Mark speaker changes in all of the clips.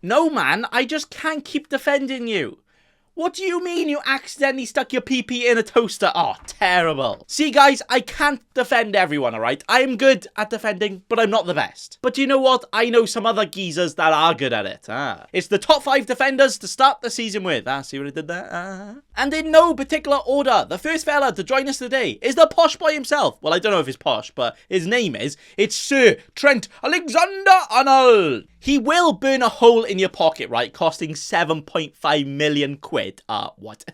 Speaker 1: No, man, I just can't keep defending you. What do you mean you accidentally stuck your PP in a toaster? Oh, terrible. See, guys, I can't defend everyone, alright? I am good at defending, but I'm not the best. But you know what? I know some other geezers that are good at it. It's the top 5 defenders to start the season with. See what I did there? And in no particular order, the first fella to join us today is the posh boy himself. Well, I don't know if he's posh, but his name is. It's Sir Trent Alexander-Arnold. He will burn a hole in your pocket, right? Costing 7.5 million quid. What?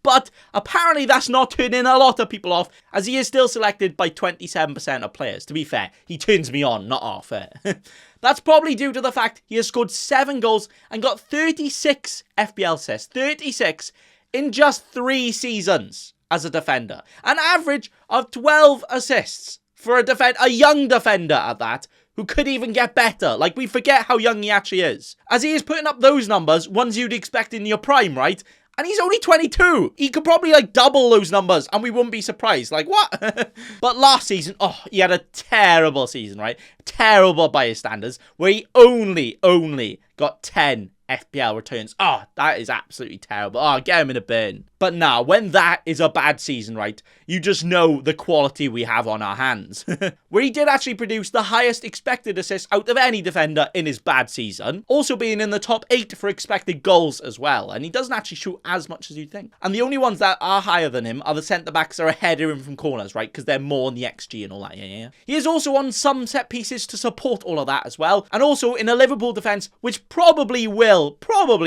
Speaker 1: But apparently that's not turning a lot of people off, as he is still selected by 27% of players. To be fair, he turns me on, not off. That's probably due to the fact he has scored 7 goals and got 36 FPL assists. 36 in just 3 seasons as a defender. An average of 12 assists for a young defender at that, who could even get better. Like, we forget how young he actually is, as he is putting up those numbers, ones you'd expect in your prime, right? And he's only 22. He could probably, like, double those numbers, and we wouldn't be surprised. Like, what? But last season, he had a terrible season, right? Terrible by his standards, where he only got 10 FPL returns. That is absolutely terrible. Get him in a bin. But now, when that is a bad season, right, you just know the quality we have on our hands. Where he did actually produce the highest expected assists out of any defender in his bad season, also being in the top 8 for expected goals as well. And he doesn't actually shoot as much as you'd think. And the only ones that are higher than him are the centre-backs that are ahead of him from corners, right, because they're more on the XG and all that. Yeah. He is also on some set pieces to support all of that as well. And also in a Liverpool defence, which probably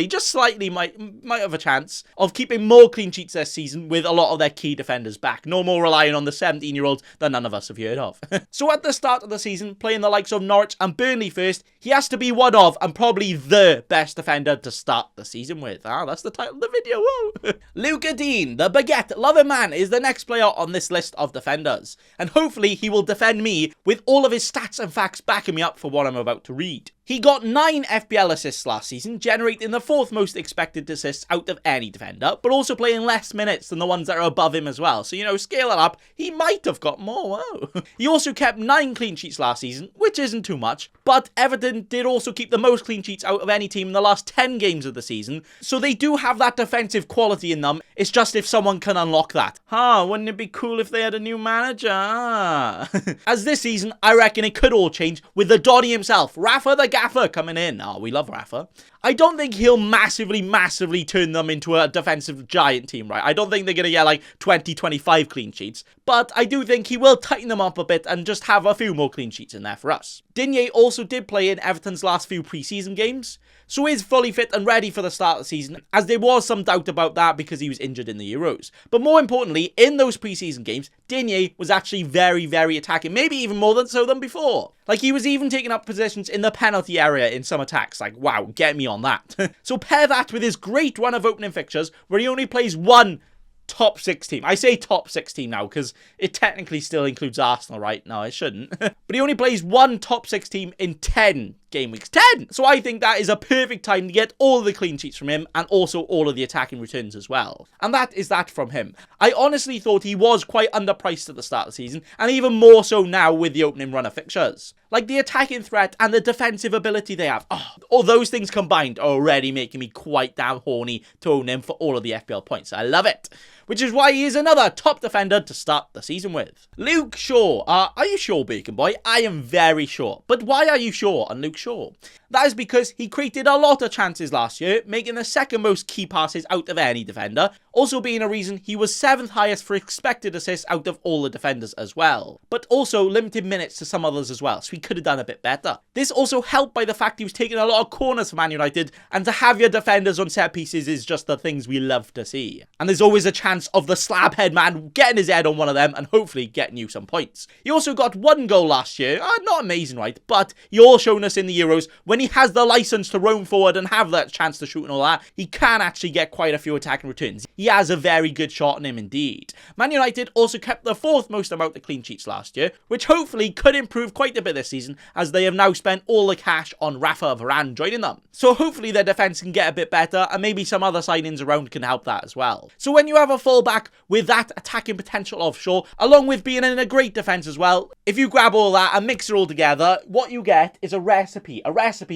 Speaker 1: just slightly might have a chance of keeping more clean sheets this season with a lot of their key defenders back. No more relying on the 17-year-olds that none of us have heard of. So at the start of the season, playing the likes of Norwich and Burnley first, he has to be one of, and probably the best defender to start the season with. That's the title of the video. Whoa. Luca Dean, the baguette-loving man, is the next player on this list of defenders. And hopefully he will defend me with all of his stats and facts backing me up for what I'm about to read. He got 9 FPL assists last season, generating the 4th most expected assists out of any defender, but also playing less minutes than the ones that are above him as well. So, scale it up, he might have got more. Whoa. He also kept 9 clean sheets last season, which isn't too much, but Everton did also keep the most clean sheets out of any team in the last 10 games of the season, so they do have that defensive quality in them. It's just if someone can unlock that. Wouldn't it be cool if they had a new manager? As this season, I reckon it could all change with the Donny himself, Rafa the Gaffer, coming in. We love Rafa. I don't think he'll massively turn them into a defensive giant team, right? I don't think they're going to get like 20, 25 clean sheets, but I do think he will tighten them up a bit and just have a few more clean sheets in there for us. Digne also did play in Everton's last few pre-season games, so is fully fit and ready for the start of the season, as there was some doubt about that because he was injured in the Euros. But more importantly, in those pre-season games, Digne was actually very attacking, maybe even more than before. Like, he was even taking up positions in the penalty area in some attacks. Like, wow, get me on that. So pair that with his great run of opening fixtures, where he only plays one top 6 team. I say top 6 team now because it technically still includes Arsenal, right? No, it shouldn't. But he only plays one top 6 team in 10 game weeks. 10! So I think that is a perfect time to get all the clean sheets from him and also all of the attacking returns as well. And that is that from him. I honestly thought he was quite underpriced at the start of the season, and even more so now with the opening run of fixtures. Like the attacking threat and the defensive ability they have. All those things combined are already making me quite damn horny to own him for all of the FPL points. I love it. Which is why he is another top defender to start the season with. Luke Shaw. Are you sure, Bacon Boy? I am very sure. But why are you sure on Luke Shaw? That is because he created a lot of chances last year, making the 2nd most key passes out of any defender, also being a reason he was 7th highest for expected assists out of all the defenders as well. But also limited minutes to some others as well, so he could have done a bit better. This also helped by the fact he was taking a lot of corners for Man United, and to have your defenders on set pieces is just the things we love to see. And there's always a chance of the slabhead man getting his head on one of them and hopefully getting you some points. He also got 1 goal last year. Not amazing, right? But he all shown us in the Euros, when he has the license to roam forward and have that chance to shoot and all that, he can actually get quite a few attacking returns. He has a very good shot in him indeed. Man United also kept the 4th most amount of clean sheets last year, which hopefully could improve quite a bit this this season, as they have now spent all the cash on Rafa Varane joining them. So hopefully their defence can get a bit better, and maybe some other signings around can help that as well. So when you have a fullback with that attacking potential of Shaw, along with being in a great defence as well, if you grab all that and mix it all together, what you get is a recipe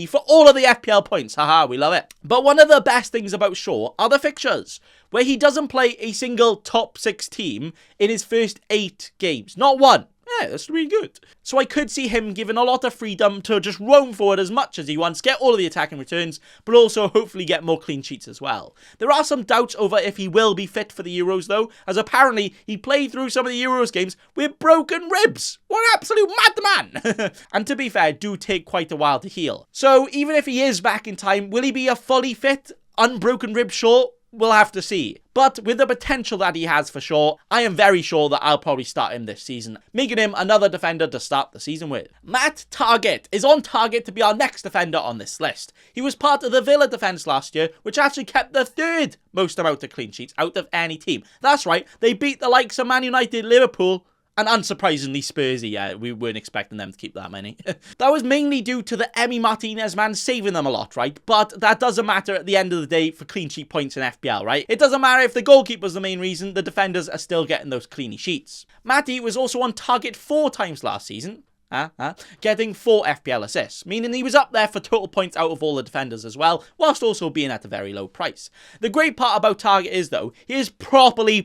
Speaker 1: for all of the FPL points. Haha, we love it. But one of the best things about Shaw are the fixtures, where he doesn't play a single top 6 team in his first 8 games. Not one. Yeah, that's really good. So I could see him given a lot of freedom to just roam forward as much as he wants, get all of the attacking returns, but also hopefully get more clean sheets as well. There are some doubts over if he will be fit for the Euros though, as apparently he played through some of the Euros games with broken ribs. What an absolute madman! And to be fair, do take quite a while to heal. So even if he is back in time, will he be a fully fit, unbroken rib Shaw? We'll have to see. But with the potential that he has for sure, I am very sure that I'll probably start him this season, making him another defender to start the season with. Matt Targett is on target to be our next defender on this list. He was part of the Villa defence last year, which actually kept the 3rd most amount of clean sheets out of any team. That's right, they beat the likes of Man United, Liverpool, and unsurprisingly Spursy. Yeah, we weren't expecting them to keep that many. That was mainly due to the Emi Martinez man saving them a lot, right? But that doesn't matter at the end of the day for clean sheet points in FPL, right? It doesn't matter if the goalkeeper's the main reason, the defenders are still getting those clean sheets. Matty was also on target 4 times last season, getting 4 FPL assists, meaning he was up there for total points out of all the defenders as well, whilst also being at a very low price. The great part about Target is though, he is properly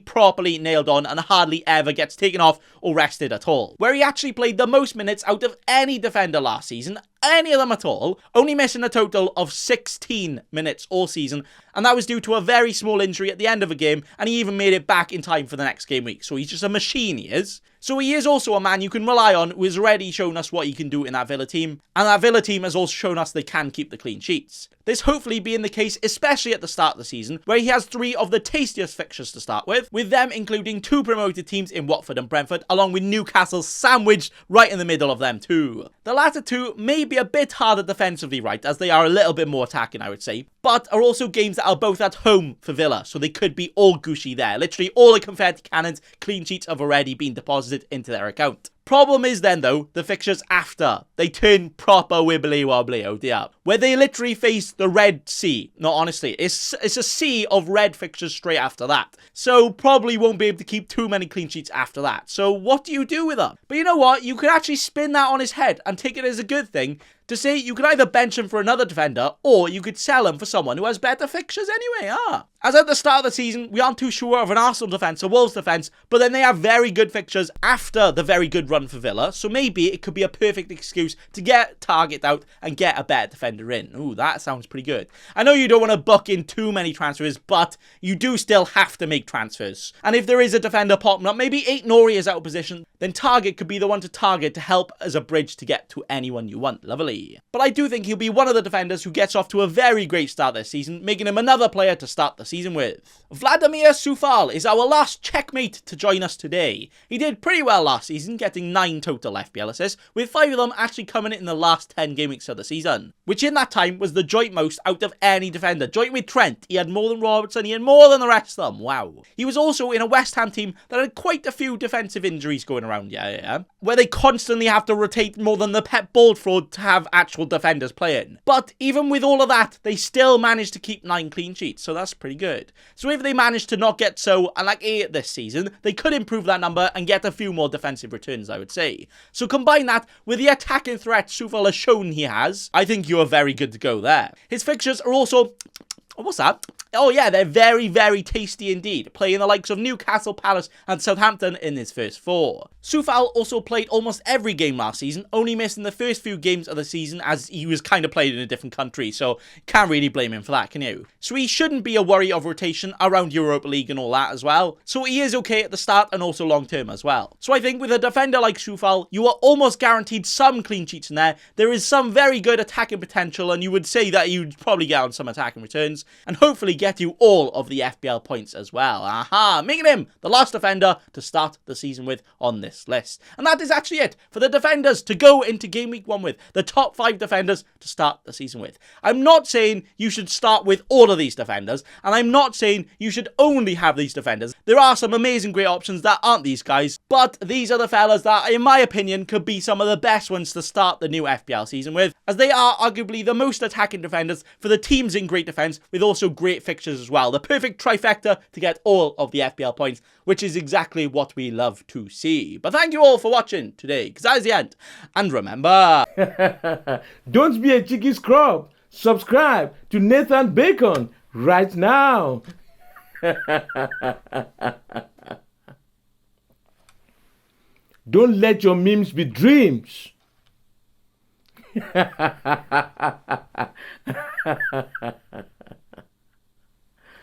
Speaker 1: nailed on and hardly ever gets taken off or rested at all, where he actually played the most minutes out of any defender last season, any of them at all, only missing a total of 16 minutes all season, and that was due to a very small injury at the end of a game, and he even made it back in time for the next game week, so he's just a machine, he is. So he is also a man you can rely on, who has already shown us what he can do in that Villa team, and that Villa team has also shown us they can keep the clean sheets. This hopefully being the case, especially at the start of the season, where he has 3 of the tastiest fixtures to start with them including 2 promoted teams in Watford and Brentford, along with Newcastle sandwiched right in the middle of them too. The latter 2 may be a bit harder defensively, right, as they are a little bit more attacking, I would say, but are also games that are both at home for Villa, so they could be all gushy there. Literally all the confetti cannons, clean sheets have already been deposited into their account. Problem is then though, the fixtures after, they turn proper wibbly wobbly, oh dear, where they literally face the Red Sea. No, honestly, it's a sea of red fixtures straight after that. So probably won't be able to keep too many clean sheets after that. So what do you do with them? But you know what, you could actually spin that on his head and take it as a good thing, to say you could either bench him for another defender, or you could sell him for someone who has better fixtures anyway, As at the start of the season, we aren't too sure of an Arsenal defence or Wolves defence, but then they have very good fixtures after the very good run for Villa, so maybe it could be a perfect excuse to get Target out and get a better defender in. Ooh, that sounds pretty good. I know you don't want to book in too many transfers, but you do still have to make transfers. And if there is a defender popping up, maybe Aït-Nouri is out of position, then Target could be the one to target to help as a bridge to get to anyone you want. Lovely. But I do think he'll be one of the defenders who gets off to a very great start this season, making him another player to start the season with. Vladimir COUFAL is our last checkmate to join us today. He did pretty well last season, getting 9 total FPL assists, with 5 of them actually coming in the last 10 game weeks of the season, which in that time was the joint most out of any defender. Joint with Trent, he had more than Robertson, he had more than the rest of them. Wow. He was also in a West Ham team that had quite a few defensive injuries going around, where they constantly have to rotate more than the Pep Bold fraud to have actual defenders playing. But even with all of that, they still managed to keep 9 clean sheets, so that's pretty good. So if they manage to not get so unlike 8 this season, they could improve that number and get a few more defensive returns, I would say. So combine that with the attacking threat COUFAL has shown he has, I think you are very good to go there. His fixtures are also... what's that? Oh yeah, they're very tasty indeed, playing the likes of Newcastle, Palace and Southampton in his first 4. COUFAL also played almost every game last season, only missing the first few games of the season as he was kind of played in a different country, so can't really blame him for that, can you? So he shouldn't be a worry of rotation around Europa League and all that as well, so he is okay at the start and also long term as well. So I think with a defender like COUFAL, you are almost guaranteed some clean sheets in there, there is some very good attacking potential, and you would say that you'd probably get on some attacking returns, and hopefully get get you all of the FPL points as well. Aha, making him the last defender to start the season with on this list. And that is actually it for the defenders to go into game week 1 with. The top 5 defenders to start the season with. I'm not saying you should start with all of these defenders, and I'm not saying you should only have these defenders. There are some amazing great options that aren't these guys, but these are the fellas that, in my opinion, could be some of the best ones to start the new FPL season with, as they are arguably the most attacking defenders for the teams in great defense, with also great fixtures as well. The perfect trifecta to get all of the FPL points, which is exactly what we love to see. But thank you all for watching today, because that is the end. And remember,
Speaker 2: don't be a cheeky scrub. Subscribe to Nathan Bacon right now. Don't let your memes be dreams.